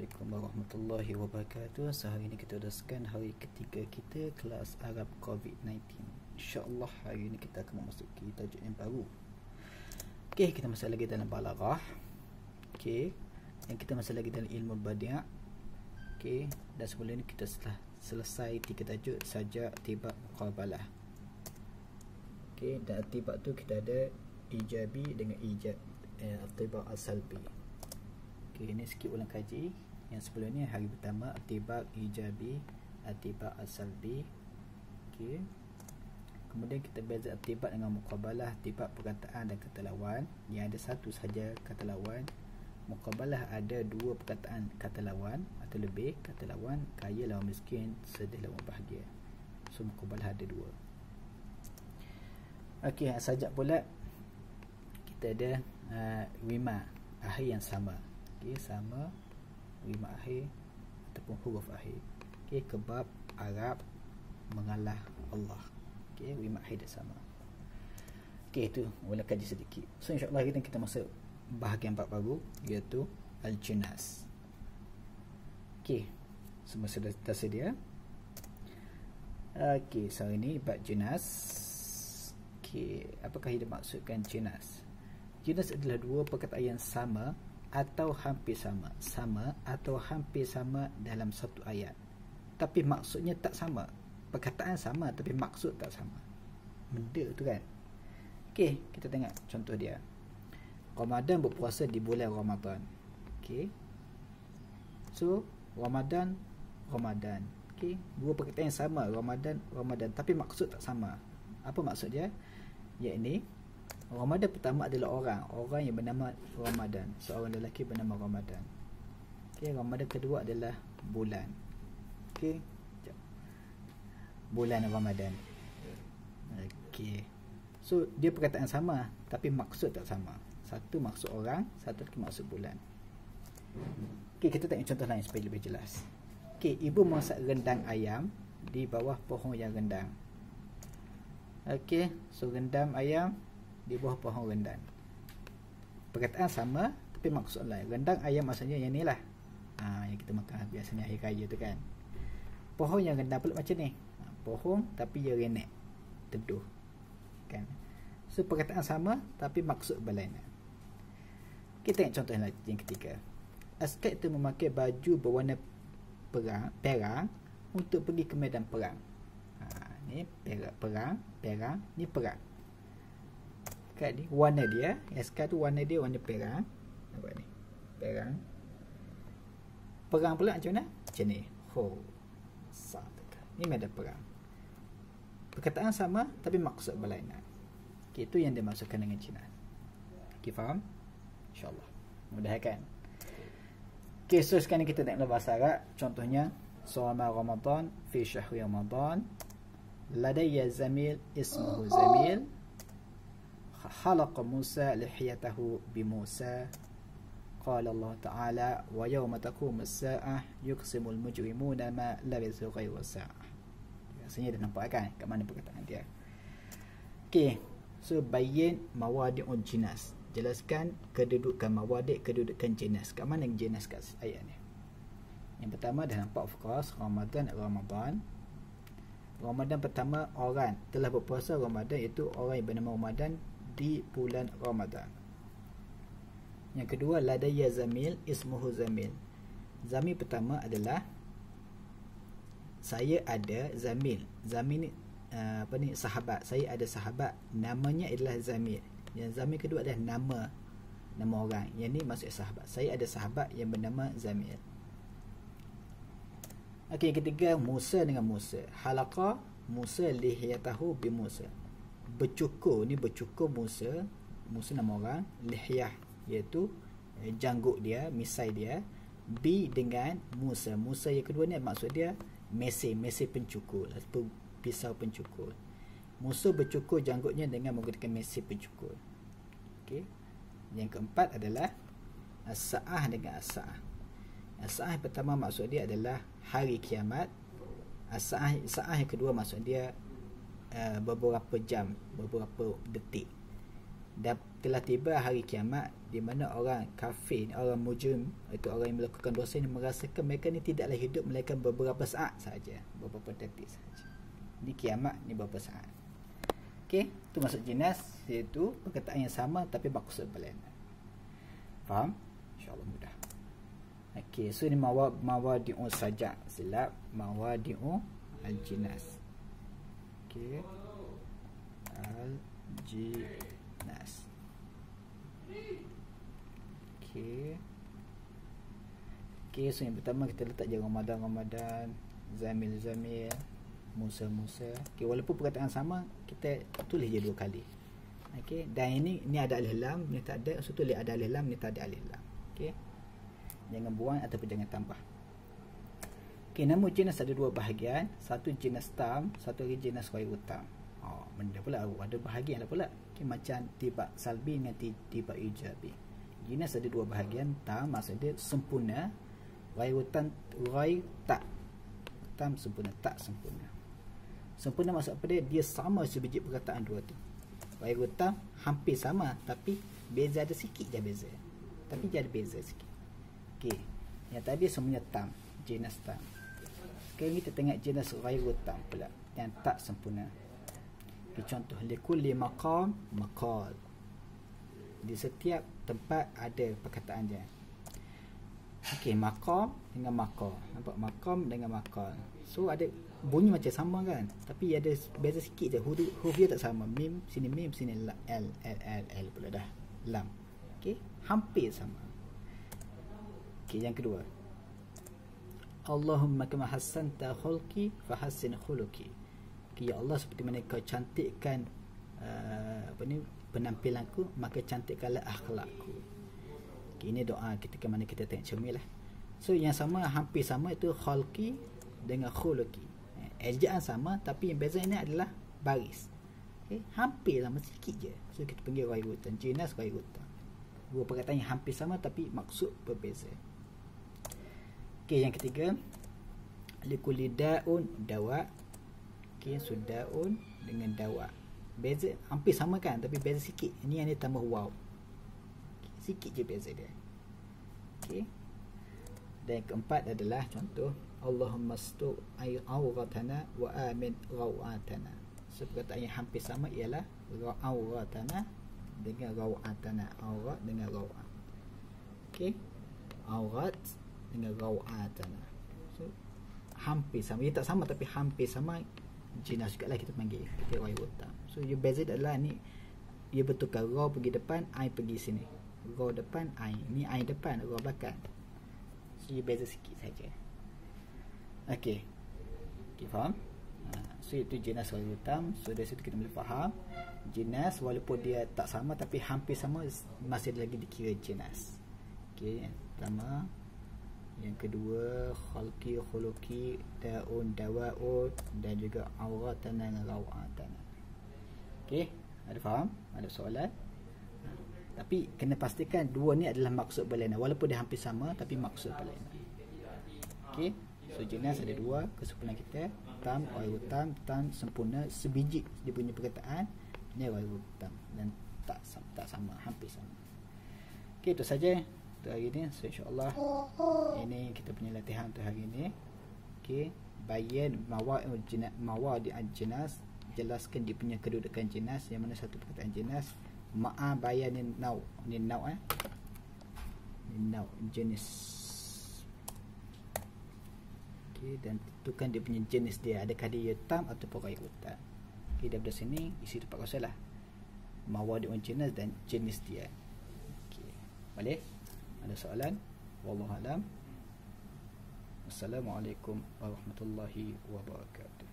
Assalamualaikum warahmatullahi wabarakatuh. Sehari ini kita teruskan hari ketiga kita kelas Arab COVID-19. InsyaAllah hari ini kita akan memasuki tajuk yang baru. Okey, kita masih lagi dalam balaghah. Okey, yang kita masih lagi dalam ilmu badi'. Okey, dan sebelum ini kita telah selesai 3 tajuk saja tibak muqabalah. Okey, dan tibak tu kita ada ijabi dengan tibak as-salbi. Okay, ini sikit ulang kaji. Yang sebelum ni hari pertama atibak ijabi, atibak as-salbi. Okay. Kemudian kita beza atibak dengan muqabalah. Atibak perkataan dan kata lawan. Yang ada satu sahaja kata lawan. Muqabalah ada 2 perkataan kata lawan atau lebih. Kata lawan kaya lawan miskin, sedih lawan bahagia. So muqabalah ada 2. Okey, sajak pula kita ada rima akhir yang sama. Okay, sama rima akhir ataupun huruf akhir. Okay, kebab Arab mengalah Allah. Okay, rima akhir dia sama. Okay, itu boleh kaji sedikit. So insyaAllah kita masuk bahagian bab baru, iaitu Al-Jinas. Okay, semua sudah tersedia. Okay, so ini bab Jinas. Okay, apakah yang dimaksudkan Jinas? Jinas adalah 2 perkataan yang sama atau hampir sama, atau hampir sama dalam satu ayat, tapi maksudnya tak sama. Perkataan sama tapi maksud tak sama. Benda tu kan. Okey, kita tengok contoh dia. Ramadan berpuasa di bulan Ramadan. Okey, so Ramadan. Okey, 2 perkataan yang sama, Ramadan, tapi maksud tak sama. Apa maksud dia? Iaitu Ramadan pertama adalah orang yang bernama Ramadan, seorang lelaki bernama Ramadan. Okey, Ramadan kedua adalah bulan. Okey, bulan Ramadan. Okey, so dia perkataan sama tapi maksud tak sama. Satu maksud orang, satu lagi maksud bulan. Okey, kita tengok contoh lain supaya lebih jelas. Okey, ibu masak rendang ayam di bawah pohon yang rendang. Okey, so rendam ayam di bawah pohon rendang. Perkataan sama tapi maksud lain. Rendang ayam maksudnya yang ni lah, yang kita makan biasanya hari raya tu kan. Pohon yang rendang pula macam ni, pohon tapi dia renek, teduh kan. So perkataan sama tapi maksud berlainan. Kita tengok contoh yang ketiga. Askar itu memakai baju berwarna perang untuk pergi ke medan perang. Ni perang, ni perang. Kat ni warna dia, askar tu warna dia warna perang. Nampak ni, perang. Perang pula macam mana? Macam ni. Ni medan perang. Perkataan sama tapi maksud berlainan. Okay, itu yang dimaksudkan dengan Jinas. Okay, faham? InsyaAllah mudah kan? Okay, so sekarang kita tengok bahasa Arab. Contohnya, Shoma Ramadan fi syahri Ramadan. Ladayya zamil ismuhu zamil. خلق موسى لحيته بموسى. قال الله تعالى ويوم تقوم الساعة يقسم المجرمون ما لبثوا غير ساعة. Rasanya dah nampak kan kat mana perkataan dia. Okey, so bayin mawadi'un jinas. Jelaskan kedudukan mawadi', kedudukan jinas. Kat mana jinas kat ayat ni? Yang pertama dah nampak, of course, Ramadan pertama, orang telah berpuasa Ramadan, iaitu orang yang bernama Ramadan di bulan Ramadan. Yang kedua, ladayya zamil ismuhu zamil. Zamil pertama adalah saya ada zamil. Zamil ni sahabat. Saya ada sahabat, namanya adalah zamil. Yang zamil kedua adalah nama orang. Yang ni maksud sahabat. Saya ada sahabat yang bernama zamil. Okey, yang ketiga, Musa dengan Musa. Halaqa Musa lihiyatahu bi Musa. Bercukur Musa nama orang, lihyah iaitu janggut dia, misai dia, bi dengan Musa yang kedua ni maksud dia mesej pencukur ataupun pisau pencukur. Musa bercukur janggutnya dengan menggunakan mesej pencukur. Okey, yang keempat adalah as-sa'ah dengan as-sa'ah. As-sa'ah yang pertama maksud dia adalah hari kiamat. As-sa'ah yang kedua maksud dia beberapa jam, beberapa detik. Dan telah tiba hari kiamat di mana orang kafir, orang mujrim, itu orang yang melakukan dosa ini merasakan mereka ni tidaklah hidup melainkan beberapa saat saja, beberapa detik saja. Ni kiamat ni beberapa saat. Okey, tu maksud jinas, iaitu perkataan yang sama tapi maksud berbeza. Faham? InsyaAllah mudah. Okey, so ni mawadi'u sajak, silap mawadi'u al-jinas. Okey, al-jinas. Okey. Okey, so yang pertama kita letak je Ramadan, Zamil, Musa. Okey, walaupun perkataan sama, kita tulis je 2 kali. Okey, dan ini ada alif lam, ni tak ada, so tulis ada alif lam, ni tak ada alif lam. Okey. Jangan buang ataupun jangan tambah. Okey, nama jinas ada 2 bahagian, satu jinas tam, satu lagi jinas ghairu tam. Benda pula ada bahagian lah pula. Okay, macam tibak salbi dengan tibak ijabi. Jinas ada 2 bahagian. Tam maksudnya sempurna, ghairu tam, tak. Tam sempurna, tak sempurna. Sempurna maksud apa dia? Dia sama sebiji perkataan 2 tu. Ghairu tam hampir sama tapi beza, ada sikit je beza. Tapi dia ada beza sikit. Okey. Yang tadi semuanya tam, jinas tam. Sekarang kita tengok jinas ghairu tam pula, yang tak sempurna. Contoh, likulli maqam maqal. Di setiap tempat ada perkataan dia. Okey, maqam dengan maqal. Nampak, maqam dengan maqal. So ada bunyi macam sama kan, tapi ada beza sikit je. Huruf dia tak sama. Mim sini mim, sini l pula dah. Lam. Okey, hampir sama. Okey, yang kedua. Allahumma kama hassanta khulqi fahassin khuluqi. Okay, ya Allah, seperti mana kau cantikkan penampilanku, maka cantikkanlah akhlakku. Okay, ini doa ketika mana kita tengok cermin lah. So yang sama, hampir sama, itu khalqi dengan khuluqi. Ejaan sama tapi yang beza ini adalah baris. Okay, hampir sama sikit je. So kita panggil ghairu tam, jinas ghairu tam. 2 perkataan yang hampir sama tapi maksud berbeza. Okay, yang ketiga, likulli da'un dawa. Okay, so daun dengan dawa. Beza hampir sama kan, tapi beza sikit. Ini yang dia tambah waw. Okay, sikit je beza dia. Okay. Dan yang keempat adalah contoh, Allahumma stu awratana wa amin rawatana. So perkataan yang hampir sama ialah awratana dengan rawatana. Awrat dengan rawat. Okay. Awrat dengan rawatana. So hampir sama. Ia tak sama tapi hampir sama. Jinas juga lah kita panggil. Kita ghairu tam. So yang beza adalah ni, dia bertukar, raw pergi depan, I pergi sini. Raw depan, I. Ni I depan, raw belakang. So dia beza sikit saja. Okey. Okay, faham? So itu jinas ghairu tam. So dari situ kita boleh faham jinas walaupun dia tak sama tapi hampir sama, masih lagi dikira jinas. Okey, yang pertama. Yang kedua, khalqi, khuluqi, daun, dawa'un, dan juga awratan dan rawatan. Okey, ada faham? Ada soalan? Tapi kena pastikan 2 ni adalah maksud berlainan. Walaupun dia hampir sama tapi maksud berlainan. Okey, so jinas ada 2 kesempurnaan kita. Tam, ghairu tam, tam sempurna sebiji dia punya perkataan. Ini ghairu tam dan tak sama, hampir sama. Okey, itu saja hari ini. So insyaAllah ini kita punya latihan untuk hari ini. Okay, bayan mawadi al-jinas, jelaskan dia punya kedudukan jinas, yang mana satu perkataan jinas ma'a bayanin nau. Ni nau ni nau, jenis. Okay, dan tentukan dia punya jenis dia, adakah dia tam ataupun ghairu tam. Okay, daripada sini isi tempat kosong lah, mawadi al-jinas dan jenis dia. Okay, boleh? Ada soalan? Wallahu alam. Assalamualaikum warahmatullahi wabarakatuh.